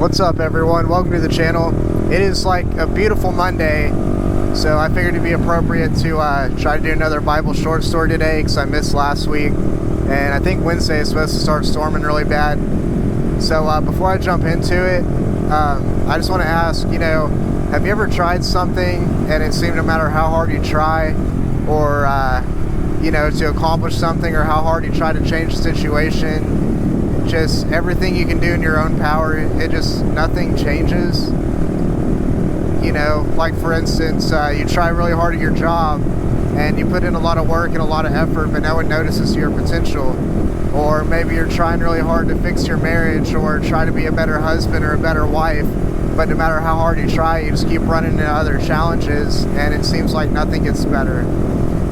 What's up, everyone? Welcome to the channel. It is like a beautiful Monday, so I figured it'd be appropriate to try to do another Bible short story today because I missed last week, and I think Wednesday is supposed to start storming really bad. So before I jump into it, I just want to ask, have you ever tried something and it seemed no matter how hard you try, or to accomplish something, or how hard you try to change the situation, just everything you can do in your own power, nothing changes? Like for instance, you try really hard at your job and you put in a lot of work and a lot of effort, but no one notices your potential. Or maybe you're trying really hard to fix your marriage or try to be a better husband or a better wife, but no matter how hard you try, you just keep running into other challenges and it seems like nothing gets better.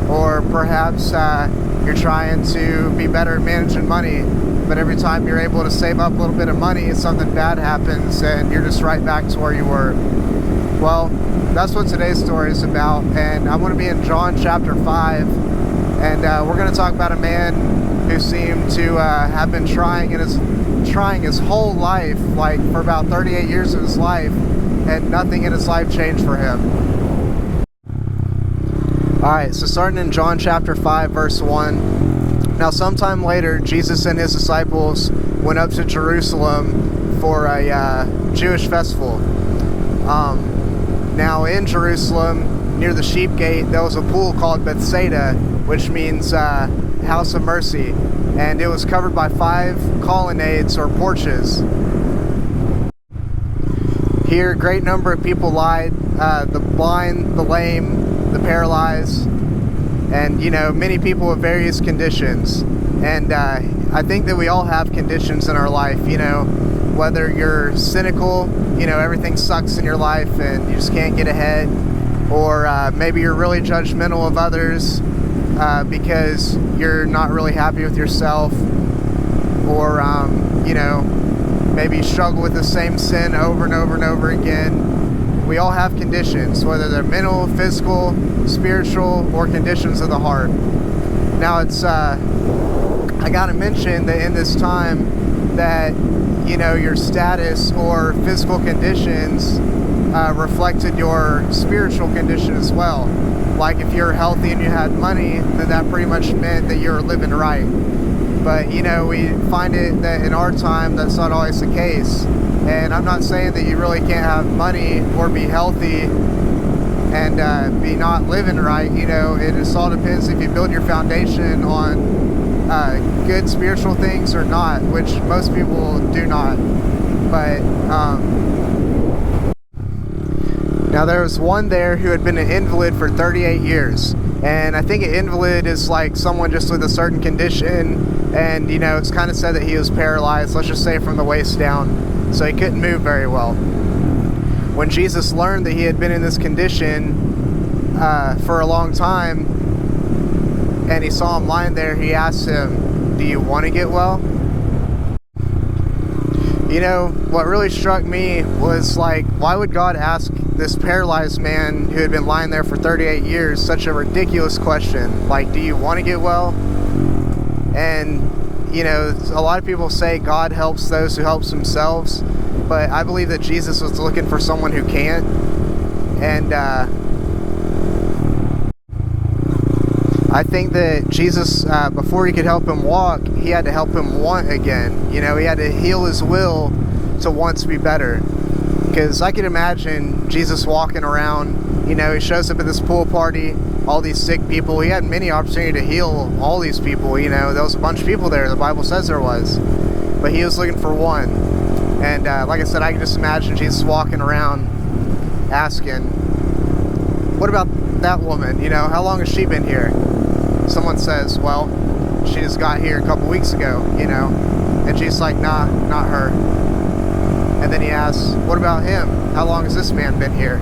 Or perhaps you're trying to be better at managing money, but every time you're able to save up a little bit of money, something bad happens and you're just right back to where you were. Well, that's what today's story is about, and I'm going to be in John chapter 5, and we're going to talk about a man who seemed to have been trying his whole life, like for about 38 years of his life, and nothing in his life changed for him. Alright, so starting in John chapter 5, verse 1. Now sometime later, Jesus and his disciples went up to Jerusalem for a Jewish festival. Now in Jerusalem, near the sheep gate, there was a pool called Bethesda, which means house of mercy, and it was covered by 5 colonnades or porches. Here, a great number of people lied, the blind, the lame, the paralyzed, and many people with various conditions. And I think that we all have conditions in our life, whether you're cynical, everything sucks in your life and you just can't get ahead, or maybe you're really judgmental of others because you're not really happy with yourself, or maybe you struggle with the same sin over and over and over again. We all have conditions, whether they're mental, physical, spiritual, or conditions of the heart. Now I gotta mention that in this time that your status or physical conditions reflected your spiritual condition as well. Like if you're healthy and you had money, then that pretty much meant that you're living right. But we find it that in our time that's not always the case. And I'm not saying that you really can't have money or be healthy and be not living right. It just all depends if you build your foundation on good spiritual things or not, which most people do not. But now there was one there who had been an invalid for 38 years, and I think an invalid is like someone just with a certain condition, and it's kind of said that he was paralyzed, let's just say from the waist down, so he couldn't move very well. When Jesus learned that he had been in this condition for a long time, and he saw him lying there, he asked him, "Do you want to get well?" What really struck me was, like, why would God ask this paralyzed man who had been lying there for 38 years such a ridiculous question? Like, do you want to get well? And, a lot of people say God helps those who helps themselves, but I believe that Jesus was looking for someone who can't. And, I think that Jesus, before he could help him walk, he had to help him want again. He had to heal his will to want to be better. Because I could imagine Jesus walking around, he shows up at this pool party, all these sick people. He had many opportunity to heal all these people. There was a bunch of people there, the Bible says there was. But he was looking for one. And like I said, I can just imagine Jesus walking around asking, "What about that woman? How long has she been here?" Someone says, "Well, she just got here a couple weeks ago, and she's like, "Nah, not her." And then he asks, "What about him? How long has this man been here?"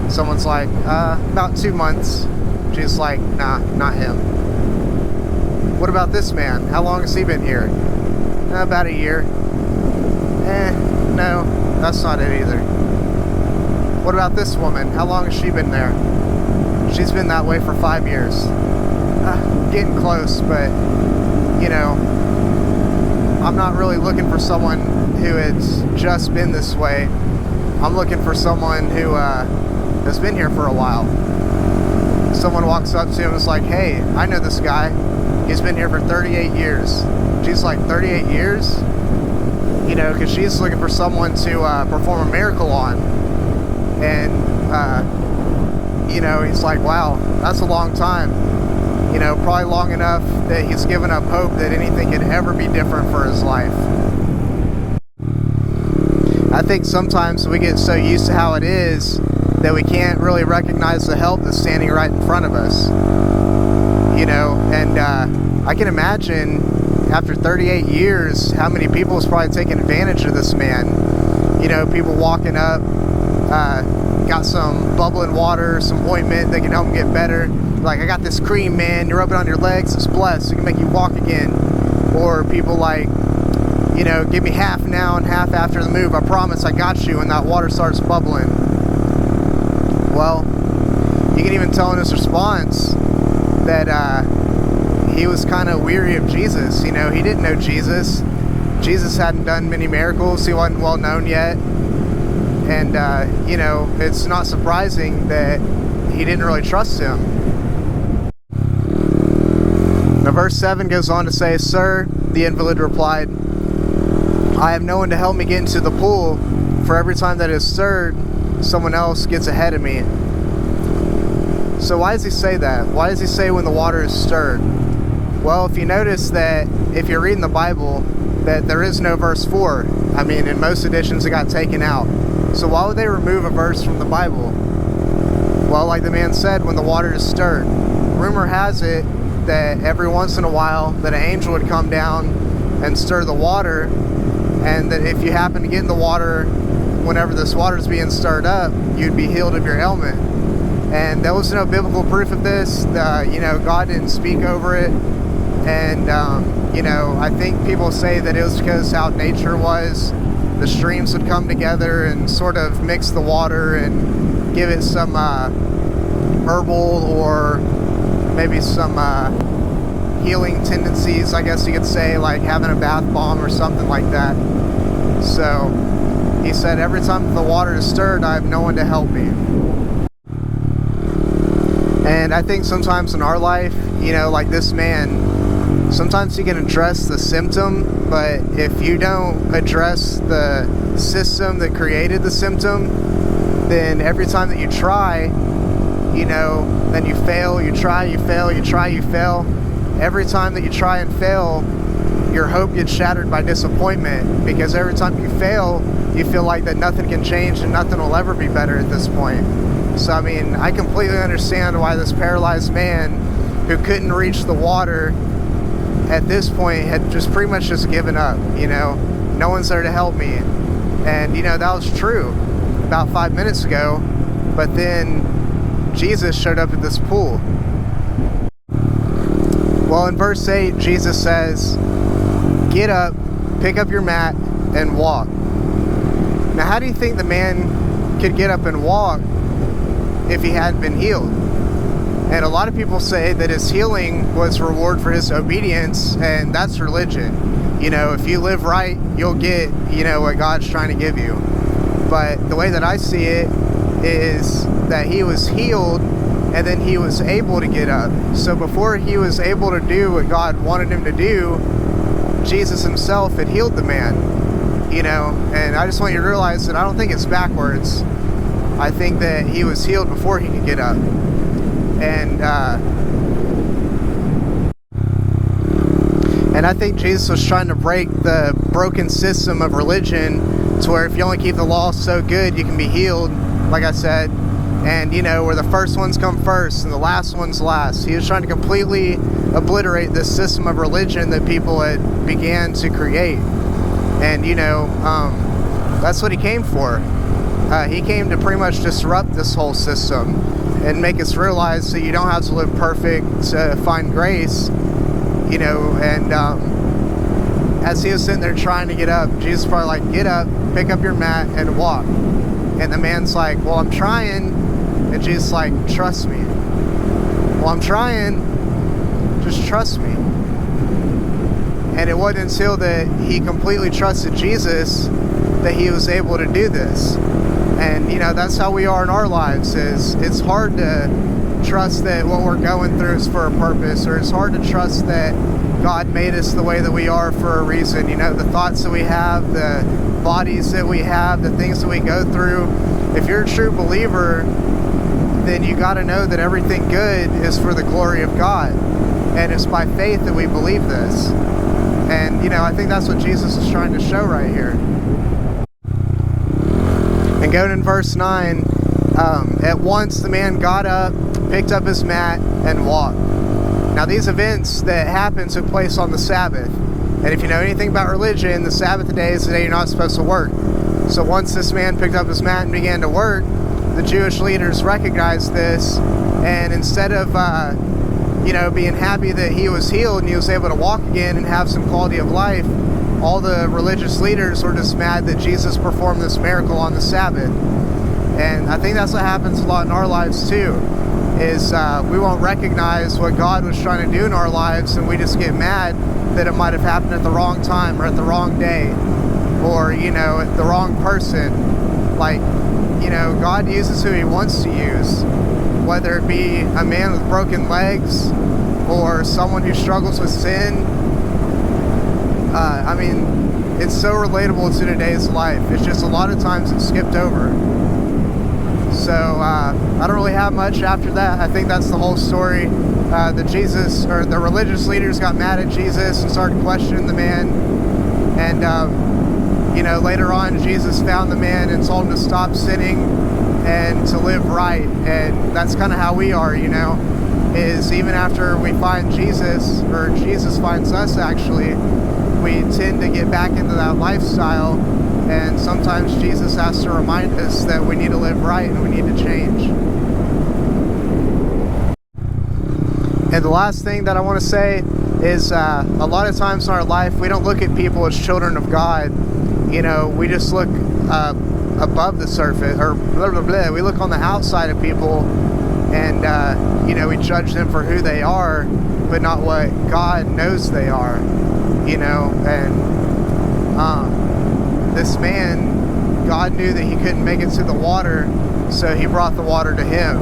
Someone's like, "About 2 months." She's like, "Nah, not him." "What about this man? How long has he been here?" "About a year." No, that's not it either." "What about this woman? How long has she been there?" "She's been that way for 5 years." Getting close, but I'm not really looking for someone who has just been this way. I'm looking for someone who has been here for a while. Someone walks up to him and is like, hey, I know this guy. He's been here for 38 years. She's like, 38 years? You know, because she's looking for someone to perform a miracle on. And, you know, he's like, wow, that's a long time. You know, probably long enough that he's given up hope that anything could ever be different for his life. I think sometimes we get so used to how it is that we can't really recognize the help that's standing right in front of us. You know, and I can imagine after 38 years how many people has probably taken advantage of this man. You know, people walking up, got some bubbling water, some ointment that can help them get better. Like, I got this cream, man, you rub it on your legs, it's blessed, it can make you walk again. Or people like, you know, give me half now and half after the move, I promise I got you, and that water starts bubbling. Well, you can even tell in his response that he was kind of weary of Jesus. You know, he didn't know Jesus. Jesus hadn't done many miracles, he wasn't well known yet. And, you know, it's not surprising that he didn't really trust him. Now, verse 7 goes on to say, Sir, the invalid replied, I have no one to help me get into the pool, for every time that it is stirred, someone else gets ahead of me. So why does he say that? Why does he say when the water is stirred? Well, if you notice that if you're reading the Bible, that there is no verse 4. I mean, in most editions it got taken out. So why would they remove a verse from the Bible? Well, like the man said, when the water is stirred. Rumor has it that every once in a while that an angel would come down and stir the water, and that if you happen to get in the water whenever this water is being stirred up, you'd be healed of your ailment. And there was no biblical proof of this. You know, God didn't speak over it. And, you know, I think people say that it was because how nature was. The streams would come together and sort of mix the water and give it some herbal or maybe some healing tendencies, I guess you could say, like having a bath bomb or something like that. So he said, every time the water is stirred, I have no one to help me. And I think sometimes in our life, you know, like this man, sometimes you can address the symptom, but if you don't address the system that created the symptom, then every time that you try, you know, then you fail, you try, you fail, you try, you fail. Every time that you try and fail, your hope gets shattered by disappointment, because every time you fail, you feel like that nothing can change and nothing will ever be better at this point. So, I mean, I completely understand why this paralyzed man who couldn't reach the water at this point had just pretty much just given up, you know. No one's there to help me. And, you know, that was true about 5 minutes ago, but then Jesus showed up at this pool. Well, in verse 8, Jesus says, get up, pick up your mat, and walk. Now, how do you think the man could get up and walk if he hadn't been healed? And a lot of people say that his healing was reward for his obedience, and that's religion. You know, if you live right, you'll get, you know, what God's trying to give you. But the way that I see it is that he was healed, and then he was able to get up. So before he was able to do what God wanted him to do, Jesus himself had healed the man, you know. And I just want you to realize that I don't think it's backwards. I think that he was healed before he could get up. And I think Jesus was trying to break the broken system of religion to where if you only keep the law so good, you can be healed, like I said. And, you know, where the first ones come first and the last ones last. He was trying to completely obliterate this system of religion that people had began to create. And, you know, that's what he came for. He came to pretty much disrupt this whole system and make us realize that you don't have to live perfect to find grace, you know. And as he was sitting there trying to get up, Jesus was probably like, get up, pick up your mat, and walk. And the man's like, well, I'm trying. And Jesus is like, trust me. Well, I'm trying. Just trust me. And it wasn't until that he completely trusted Jesus that he was able to do this. And, you know, that's how we are in our lives. Is it's hard to trust that what we're going through is for a purpose, or it's hard to trust that God made us the way that we are for a reason. You know, the thoughts that we have, the bodies that we have, the things that we go through. If you're a true believer, then you got to know that everything good is for the glory of God. And it's by faith that we believe this. And, you know, I think that's what Jesus is trying to show right here. And going in verse 9, at once the man got up, picked up his mat, and walked. Now, these events that happened took place on the Sabbath. And if you know anything about religion, the Sabbath day is the day you're not supposed to work. So once this man picked up his mat and began to work, the Jewish leaders recognized this, and instead of you know, being happy that he was healed and he was able to walk again and have some quality of life, all the religious leaders were just mad that Jesus performed this miracle on the Sabbath. And I think that's what happens a lot in our lives too, is we won't recognize what God was trying to do in our lives, and we just get mad that it might have happened at the wrong time or at the wrong day, or, you know, the wrong person. Like, you know, God uses who he wants to use, whether it be a man with broken legs or someone who struggles with sin. I mean, it's so relatable to today's life. It's just a lot of times it's skipped over. So I don't really have much after that. I think that's the whole story. The religious leaders got mad at Jesus and started questioning the man. And you know, later on, Jesus found the man and told him to stop sinning and to live right. And that's kind of how we are, you know, is even after we find Jesus, or Jesus finds us actually, we tend to get back into that lifestyle. And sometimes Jesus has to remind us that we need to live right and we need to change. And the last thing that I want to say is a lot of times in our life, we don't look at people as children of God. You know, we just look above the surface, or blah, blah, blah. We look on the outside of people, and, you know, we judge them for who they are, but not what God knows they are, you know. And this man, God knew that he couldn't make it to the water, so he brought the water to him.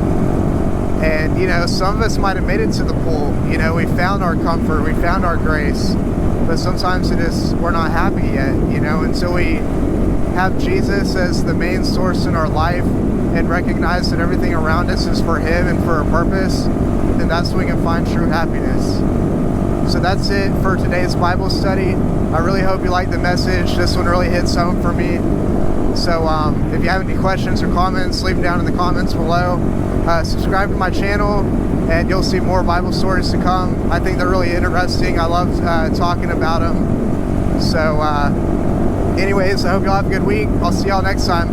And, you know, some of us might have made it to the pool. You know, we found our comfort, we found our grace, but sometimes we're not happy yet, you know, until we have Jesus as the main source in our life and recognize that everything around us is for him and for a purpose, then that's when we can find true happiness. So that's it for today's Bible study. I really hope you liked the message. This one really hits home for me. So if you have any questions or comments, leave them down in the comments below. Subscribe to my channel, and you'll see more Bible stories to come. I think they're really interesting. I love talking about them. So anyways, I hope y'all have a good week. I'll see y'all next time.